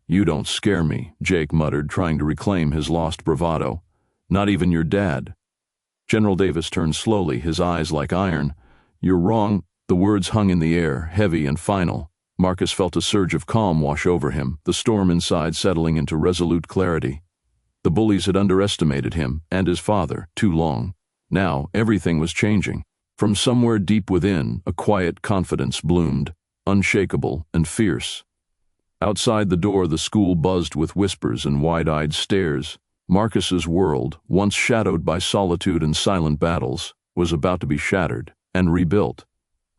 "You don't scare me," Jake muttered, trying to reclaim his lost bravado. "Not even your dad." General Davis turned slowly, his eyes like iron. "You're wrong." The words hung in the air, heavy and final. Marcus felt a surge of calm wash over him, the storm inside settling into resolute clarity. The bullies had underestimated him and his father too long. Now everything was changing. From somewhere deep within, a quiet confidence bloomed, unshakable and fierce. Outside the door, the school buzzed with whispers and wide-eyed stares. Marcus's world, once shadowed by solitude and silent battles, was about to be shattered and rebuilt.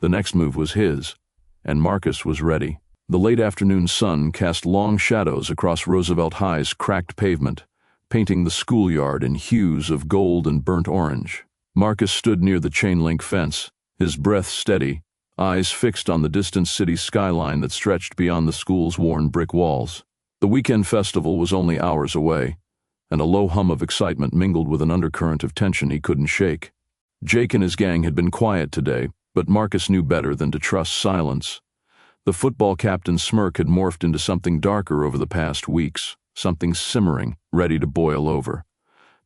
The next move was his, and Marcus was ready. The late afternoon sun cast long shadows across Roosevelt High's cracked pavement, painting the schoolyard in hues of gold and burnt orange. Marcus stood near the chain-link fence, his breath steady, eyes fixed on the distant city skyline that stretched beyond the school's worn brick walls. The weekend festival was only hours away, and a low hum of excitement mingled with an undercurrent of tension he couldn't shake. Jake and his gang had been quiet today, but Marcus knew better than to trust silence. The football captain's smirk had morphed into something darker over the past weeks, something simmering, ready to boil over.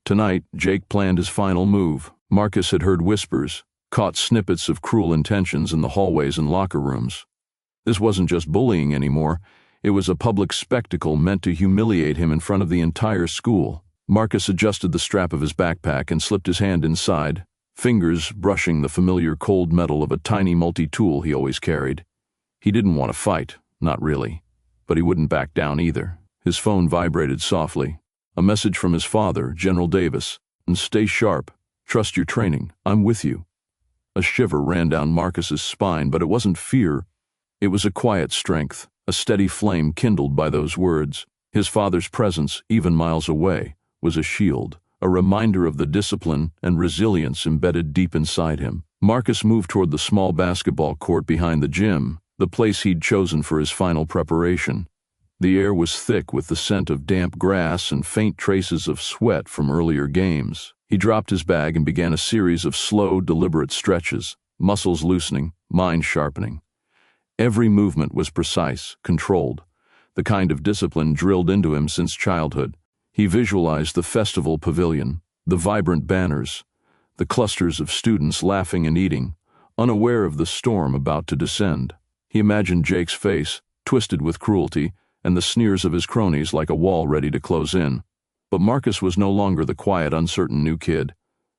Tonight, Jake planned his final move. Marcus had heard whispers, caught snippets of cruel intentions in the hallways and locker rooms. This wasn't just bullying anymore. It was a public spectacle meant to humiliate him in front of the entire school. Marcus adjusted the strap of his backpack and slipped his hand inside, fingers brushing the familiar cold metal of a tiny multi-tool he always carried. He didn't want to fight, not really, but he wouldn't back down either. His phone vibrated softly. A message from his father, General Davis, and "Stay sharp. Trust your training. I'm with you." A shiver ran down Marcus's spine, but it wasn't fear. It was a quiet strength, a steady flame kindled by those words. His father's presence, even miles away, was a shield, a reminder of the discipline and resilience embedded deep inside him. Marcus moved toward the small basketball court behind the gym, the place he'd chosen for his final preparation. The air was thick with the scent of damp grass and faint traces of sweat from earlier games. He dropped his bag and began a series of slow, deliberate stretches, muscles loosening, mind sharpening. Every movement was precise, controlled, the kind of discipline drilled into him since childhood. He visualized the festival pavilion, the vibrant banners, the clusters of students laughing and eating, unaware of the storm about to descend. He imagined Jake's face, twisted with cruelty, and the sneers of his cronies like a wall ready to close in. But Marcus was no longer the quiet, uncertain new kid.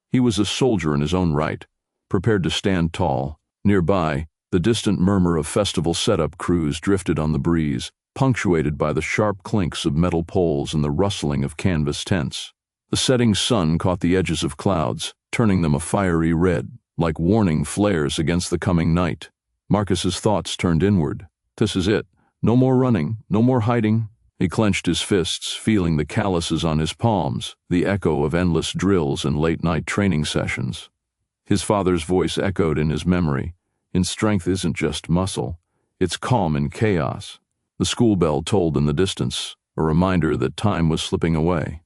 He was a soldier in his own right, prepared to stand tall. Nearby, the distant murmur of festival setup crews drifted on the breeze, punctuated by the sharp clinks of metal poles and the rustling of canvas tents. The setting sun caught the edges of clouds, turning them a fiery red, like warning flares against the coming night. Marcus's thoughts turned inward. This is it. No more running, no more hiding. He clenched his fists, feeling the calluses on his palms, the echo of endless drills and late-night training sessions. His father's voice echoed in his memory. "In strength isn't just muscle. It's calm in chaos." The school bell tolled in the distance, a reminder that time was slipping away.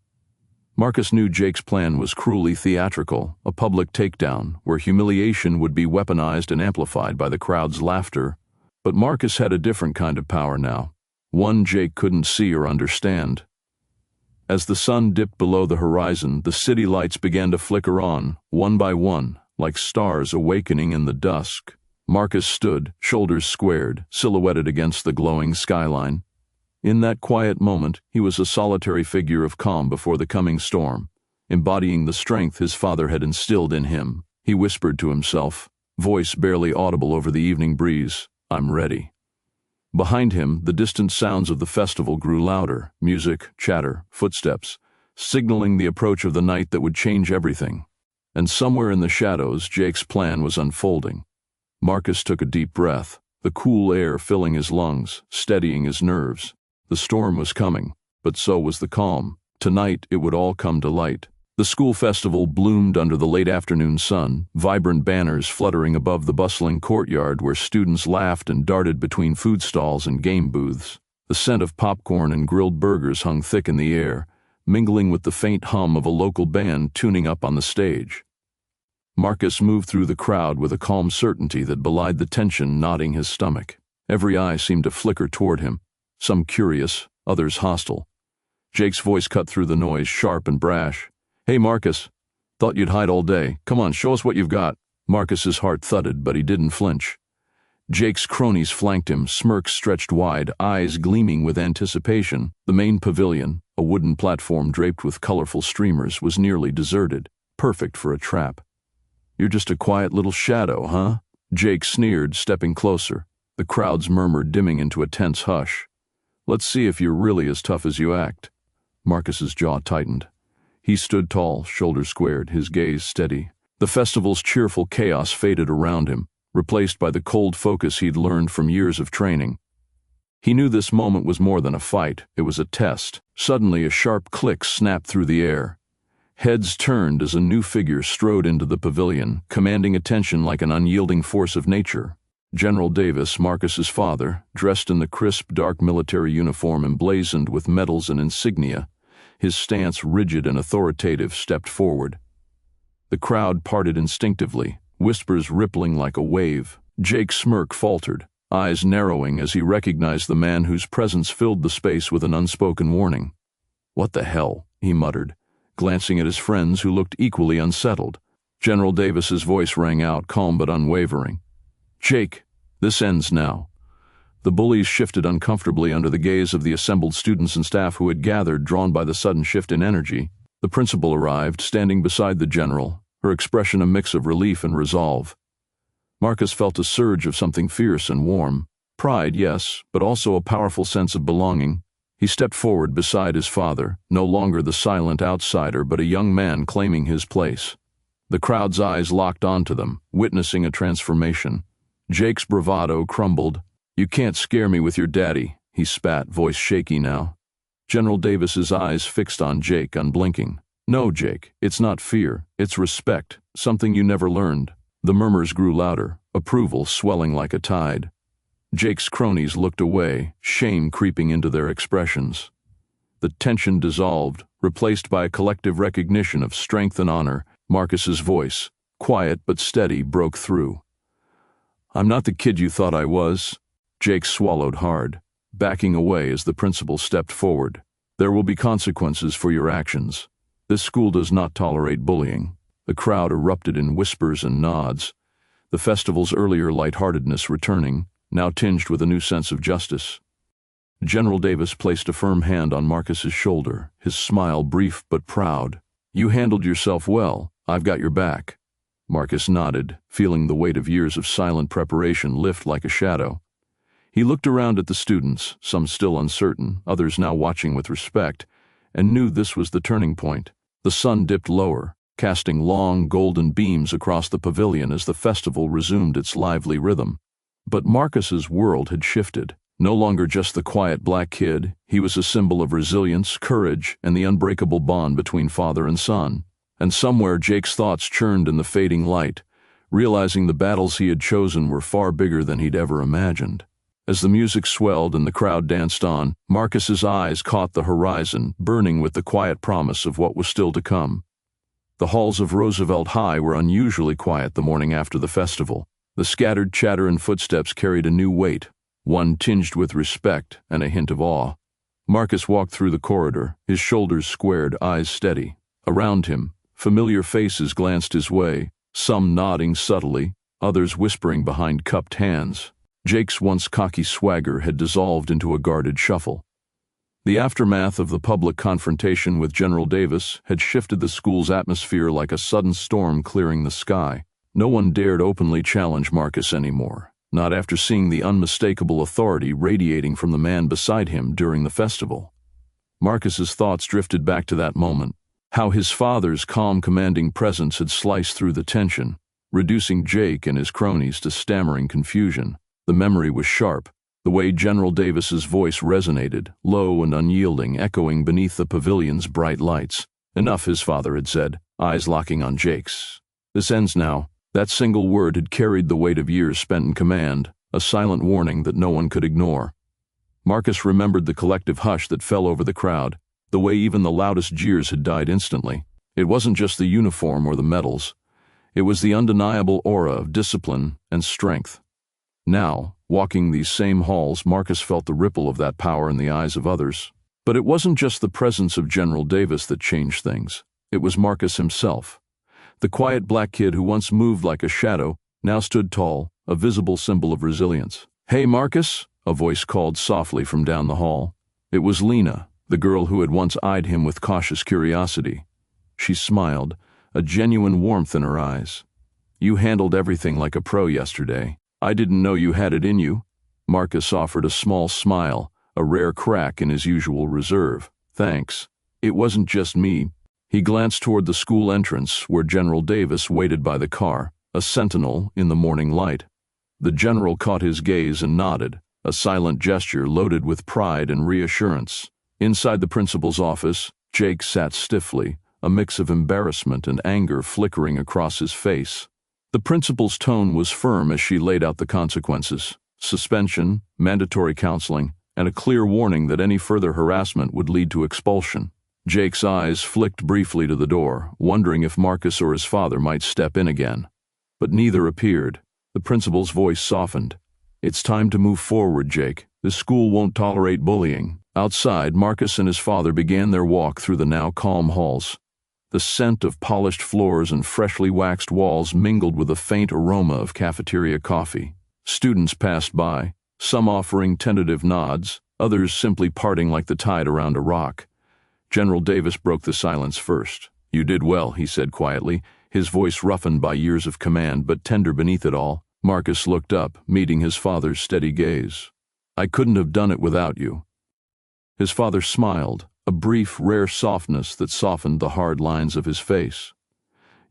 Marcus knew Jake's plan was cruelly theatrical, a public takedown, where humiliation would be weaponized and amplified by the crowd's laughter. But Marcus had a different kind of power now, one Jake couldn't see or understand. As the sun dipped below the horizon, the city lights began to flicker on, one by one, like stars awakening in the dusk. Marcus stood, shoulders squared, silhouetted against the glowing skyline. In that quiet moment, he was a solitary figure of calm before the coming storm, embodying the strength his father had instilled in him. He whispered to himself, voice barely audible over the evening breeze, "I'm ready." Behind him, the distant sounds of the festival grew louder, music, chatter, footsteps, signaling the approach of the night that would change everything. And somewhere in the shadows, Jake's plan was unfolding. Marcus took a deep breath, the cool air filling his lungs, steadying his nerves. The storm was coming, but so was the calm. Tonight, it would all come to light. The school festival bloomed under the late afternoon sun, vibrant banners fluttering above the bustling courtyard where students laughed and darted between food stalls and game booths. The scent of popcorn and grilled burgers hung thick in the air, mingling with the faint hum of a local band tuning up on the stage. Marcus moved through the crowd with a calm certainty that belied the tension knotting his stomach. Every eye seemed to flicker toward him, some curious, others hostile. Jake's voice cut through the noise, sharp and brash. "Hey, Marcus. Thought you'd hide all day. Come on, show us what you've got." Marcus's heart thudded, but he didn't flinch. Jake's cronies flanked him, smirks stretched wide, eyes gleaming with anticipation. The main pavilion, a wooden platform draped with colorful streamers, was nearly deserted, perfect for a trap. "You're just a quiet little shadow, huh?" Jake sneered, stepping closer. The crowd's murmur dimming into a tense hush. "Let's see if you're really as tough as you act." Marcus's jaw tightened. He stood tall, shoulders squared, his gaze steady. The festival's cheerful chaos faded around him, replaced by the cold focus he'd learned from years of training. He knew this moment was more than a fight, it was a test. Suddenly a sharp click snapped through the air. Heads turned as a new figure strode into the pavilion, commanding attention like an unyielding force of nature. General Davis, Marcus's father, dressed in the crisp, dark military uniform emblazoned with medals and insignia, his stance rigid and authoritative, stepped forward. The crowd parted instinctively, whispers rippling like a wave. Jake's smirk faltered, eyes narrowing as he recognized the man whose presence filled the space with an unspoken warning. "What the hell?" he muttered, glancing at his friends who looked equally unsettled. General Davis's voice rang out, calm but unwavering. "Jake, this ends now." The bullies shifted uncomfortably under the gaze of the assembled students and staff who had gathered, drawn by the sudden shift in energy. The principal arrived, standing beside the general, her expression a mix of relief and resolve. Marcus felt a surge of something fierce and warm. Pride, yes, but also a powerful sense of belonging. He stepped forward beside his father, no longer the silent outsider but a young man claiming his place. The crowd's eyes locked onto them, witnessing a transformation. Jake's bravado crumbled. "You can't scare me with your daddy," he spat, voice shaky now. General Davis's eyes fixed on Jake, unblinking. "No, Jake, it's not fear, it's respect, something you never learned." The murmurs grew louder, approval swelling like a tide. Jake's cronies looked away, shame creeping into their expressions. The tension dissolved, replaced by a collective recognition of strength and honor. Marcus's voice, quiet but steady, broke through. "I'm not the kid you thought I was." Jake swallowed hard, backing away as the principal stepped forward. "There will be consequences for your actions. This school does not tolerate bullying." The crowd erupted in whispers and nods, the festival's earlier lightheartedness returning, now tinged with a new sense of justice. General Davis placed a firm hand on Marcus's shoulder, his smile brief but proud. "You handled yourself well. I've got your back." Marcus nodded, feeling the weight of years of silent preparation lift like a shadow. He looked around at the students, some still uncertain, others now watching with respect, and knew this was the turning point. The sun dipped lower, casting long, golden beams across the pavilion as the festival resumed its lively rhythm. But Marcus's world had shifted. No longer just the quiet black kid, he was a symbol of resilience, courage, and the unbreakable bond between father and son. And somewhere Jake's thoughts churned in the fading light, realizing the battles he had chosen were far bigger than he'd ever imagined. As the music swelled and the crowd danced on, Marcus's eyes caught the horizon, burning with the quiet promise of what was still to come. The halls of Roosevelt High were unusually quiet the morning after the festival. The scattered chatter and footsteps carried a new weight, one tinged with respect and a hint of awe. Marcus walked through the corridor, his shoulders squared, eyes steady. Around him, familiar faces glanced his way, some nodding subtly, others whispering behind cupped hands. Jake's once cocky swagger had dissolved into a guarded shuffle. The aftermath of the public confrontation with General Davis had shifted the school's atmosphere like a sudden storm clearing the sky. No one dared openly challenge Marcus anymore, not after seeing the unmistakable authority radiating from the man beside him during the festival. Marcus's thoughts drifted back to that moment, how his father's calm, commanding presence had sliced through the tension, reducing Jake and his cronies to stammering confusion. The memory was sharp, the way General Davis's voice resonated, low and unyielding, echoing beneath the pavilion's bright lights. "Enough," his father had said, eyes locking on Jake's. "This ends now." That single word had carried the weight of years spent in command, a silent warning that no one could ignore. Marcus remembered the collective hush that fell over the crowd, the way even the loudest jeers had died instantly. It wasn't just the uniform or the medals. It was the undeniable aura of discipline and strength. Now, walking these same halls, Marcus felt the ripple of that power in the eyes of others. But it wasn't just the presence of General Davis that changed things. It was Marcus himself. The quiet black kid who once moved like a shadow now stood tall, a visible symbol of resilience. "Hey, Marcus," a voice called softly from down the hall. It was Lena, the girl who had once eyed him with cautious curiosity. She smiled, a genuine warmth in her eyes. "You handled everything like a pro yesterday. I didn't know you had it in you." Marcus offered a small smile, a rare crack in his usual reserve. "Thanks. It wasn't just me." He glanced toward the school entrance, where General Davis waited by the car, a sentinel in the morning light. The general caught his gaze and nodded, a silent gesture loaded with pride and reassurance. Inside the principal's office, Jake sat stiffly, a mix of embarrassment and anger flickering across his face. The principal's tone was firm as she laid out the consequences: suspension, mandatory counseling, and a clear warning that any further harassment would lead to expulsion. Jake's eyes flicked briefly to the door, wondering if Marcus or his father might step in again. But neither appeared. The principal's voice softened. "It's time to move forward, Jake. This school won't tolerate bullying." Outside, Marcus and his father began their walk through the now calm halls. The scent of polished floors and freshly waxed walls mingled with a faint aroma of cafeteria coffee. Students passed by, some offering tentative nods, others simply parting like the tide around a rock. General Davis broke the silence first. "You did well," he said quietly, his voice roughened by years of command but tender beneath it all. Marcus looked up, meeting his father's steady gaze. "I couldn't have done it without you." His father smiled, a brief, rare softness that softened the hard lines of his face.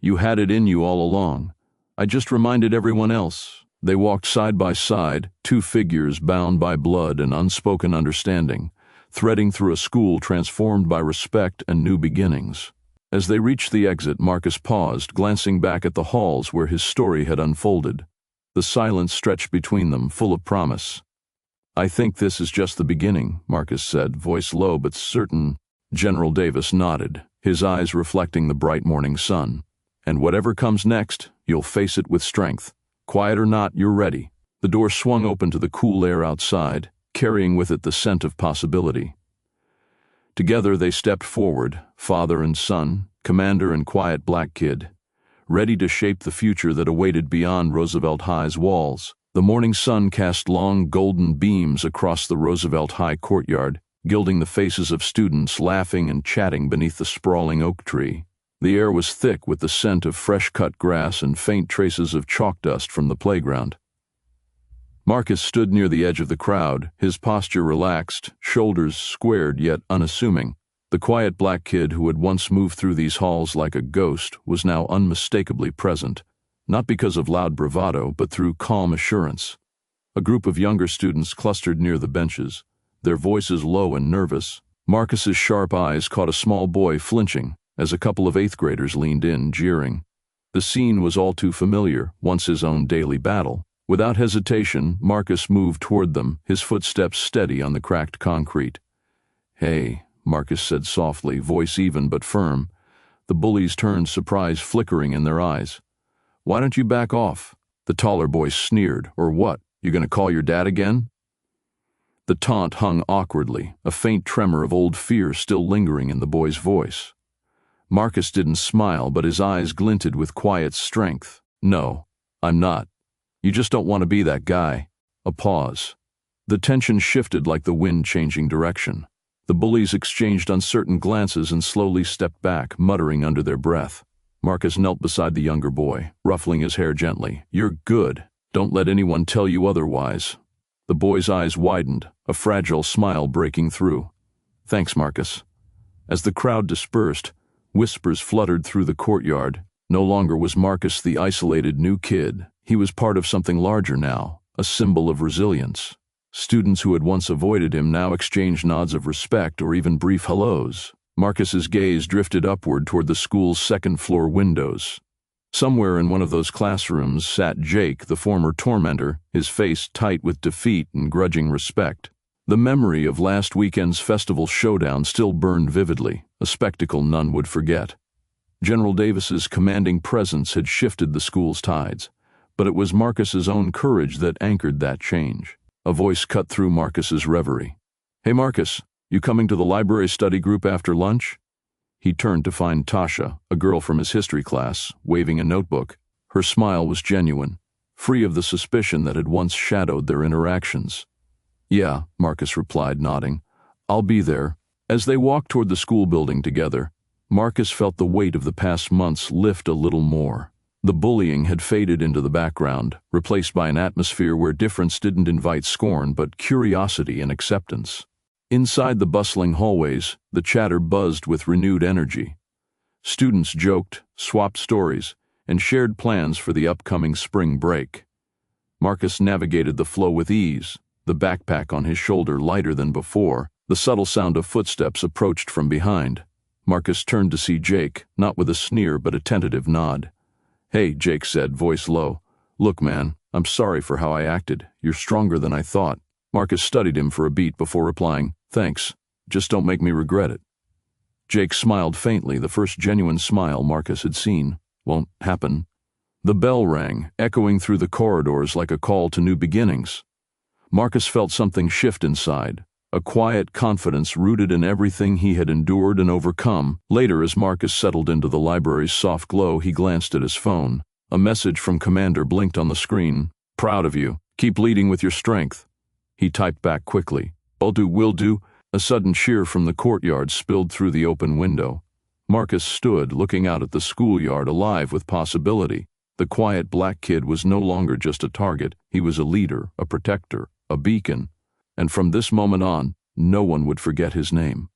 "You had it in you all along. I just reminded everyone else." They walked side by side, two figures bound by blood and unspoken understanding, threading through a school transformed by respect and new beginnings. As they reached the exit, Marcus paused, glancing back at the halls where his story had unfolded. The silence stretched between them, full of promise. "I think this is just the beginning," Marcus said, voice low but certain. General Davis nodded, his eyes reflecting the bright morning sun. "And whatever comes next, you'll face it with strength. Quiet or not, you're ready." The door swung open to the cool air outside, carrying with it the scent of possibility. Together they stepped forward, father and son, commander and quiet black kid, ready to shape the future that awaited beyond Roosevelt High's walls. The morning sun cast long golden beams across the Roosevelt High courtyard, gilding the faces of students laughing and chatting beneath the sprawling oak tree. The air was thick with the scent of fresh-cut grass and faint traces of chalk dust from the playground. Marcus stood near the edge of the crowd, his posture relaxed, shoulders squared yet unassuming. The quiet black kid who had once moved through these halls like a ghost was now unmistakably present, not because of loud bravado, but through calm assurance. A group of younger students clustered near the benches, their voices low and nervous. Marcus's sharp eyes caught a small boy flinching as a couple of eighth graders leaned in, jeering. The scene was all too familiar, once his own daily battle. Without hesitation, Marcus moved toward them, his footsteps steady on the cracked concrete. "Hey," Marcus said softly, voice even but firm. The bullies turned, surprise flickering in their eyes. "Why don't you back off?" The taller boy sneered. "Or what? You gonna call your dad again?" The taunt hung awkwardly, a faint tremor of old fear still lingering in the boy's voice. Marcus didn't smile, but his eyes glinted with quiet strength. "No, I'm not. You just don't want to be that guy." A pause. The tension shifted like the wind changing direction. The bullies exchanged uncertain glances and slowly stepped back, muttering under their breath. Marcus knelt beside the younger boy, ruffling his hair gently. "You're good. Don't let anyone tell you otherwise." The boy's eyes widened, a fragile smile breaking through. "Thanks, Marcus." As the crowd dispersed, whispers fluttered through the courtyard. No longer was Marcus the isolated new kid. He was part of something larger now, a symbol of resilience. Students who had once avoided him now exchanged nods of respect or even brief hellos. Marcus's gaze drifted upward toward the school's second-floor windows. Somewhere in one of those classrooms sat Jake, the former tormentor, his face tight with defeat and grudging respect. The memory of last weekend's festival showdown still burned vividly, a spectacle none would forget. General Davis's commanding presence had shifted the school's tides, but it was Marcus's own courage that anchored that change. A voice cut through Marcus's reverie. "Hey Marcus, you coming to the library study group after lunch?" He turned to find Tasha, a girl from his history class, waving a notebook. Her smile was genuine. free of the suspicion that had once shadowed their interactions. "Yeah," Marcus replied, nodding. "I'll be there." As they walked toward the school building together, Marcus felt the weight of the past months lift a little more. The bullying had faded into the background, replaced by an atmosphere where difference didn't invite scorn but curiosity and acceptance. Inside the bustling hallways, the chatter buzzed with renewed energy. Students joked, swapped stories, and shared plans for the upcoming spring break. Marcus navigated the flow with ease, the backpack on his shoulder lighter than before. The subtle sound of footsteps approached from behind. Marcus turned to see Jake, not with a sneer but a tentative nod. "Hey," Jake said, voice low. "Look, man, I'm sorry for how I acted. You're stronger than I thought." Marcus studied him for a beat before replying, "Thanks. Just don't make me regret it." Jake smiled faintly, the first genuine smile Marcus had seen. "Won't happen." The bell rang, echoing through the corridors like a call to new beginnings. Marcus felt something shift inside. A quiet confidence rooted in everything he had endured and overcome. Later, as Marcus settled into the library's soft glow, he glanced at his phone. A message from Commander blinked on the screen. "Proud of you. Keep leading with your strength." He typed back quickly. Will do." A sudden cheer from the courtyard spilled through the open window. Marcus stood, looking out at the schoolyard, alive with possibility. The quiet black kid was no longer just a target. He was a leader, a protector, a beacon. And from this moment on, no one would forget his name.